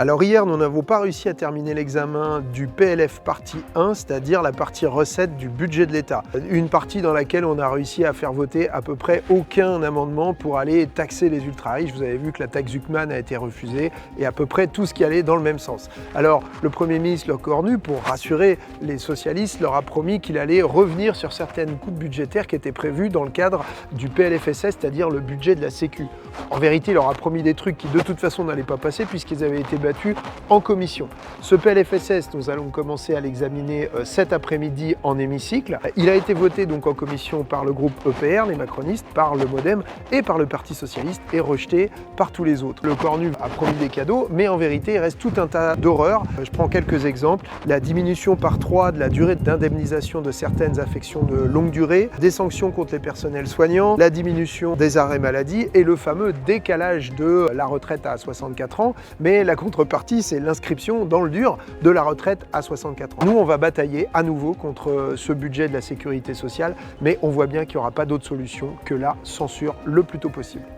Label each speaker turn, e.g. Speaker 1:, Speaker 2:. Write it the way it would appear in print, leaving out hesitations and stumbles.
Speaker 1: Alors hier, nous n'avons pas réussi à terminer l'examen du PLF partie 1, c'est-à-dire la partie recette du budget de l'État. Une partie dans laquelle on a réussi à faire voter à peu près aucun amendement pour aller taxer les ultra-riches. Vous avez vu que la taxe Zuckman a été refusée et à peu près tout ce qui allait dans le même sens. Alors le Premier ministre Lecornu, pour rassurer les socialistes, leur a promis qu'il allait revenir sur certaines coupes budgétaires qui étaient prévues dans le cadre du PLFSS, c'est-à-dire le budget de la Sécu. En vérité, il leur a promis des trucs qui de toute façon n'allaient pas passer puisqu'ils avaient été battus en commission. Ce PLFSS, nous allons commencer à l'examiner cet après-midi en hémicycle. Il a été voté donc en commission par le groupe EPR, les macronistes, par le MoDem et par le Parti socialiste et rejeté par tous les autres. Lecornu a promis des cadeaux, mais en vérité, il reste tout un tas d'horreurs. Je prends quelques exemples. La diminution par 3 de la durée d'indemnisation de certaines affections de longue durée, des sanctions contre les personnels soignants, la diminution des arrêts maladie et le fameux décalage de la retraite à 64 ans. Mais la contrepartie, c'est l'inscription dans le dur de la retraite à 64 ans. Nous, on va batailler à nouveau contre ce budget de la sécurité sociale, mais on voit bien qu'il n'y aura pas d'autre solution que la censure le plus tôt possible.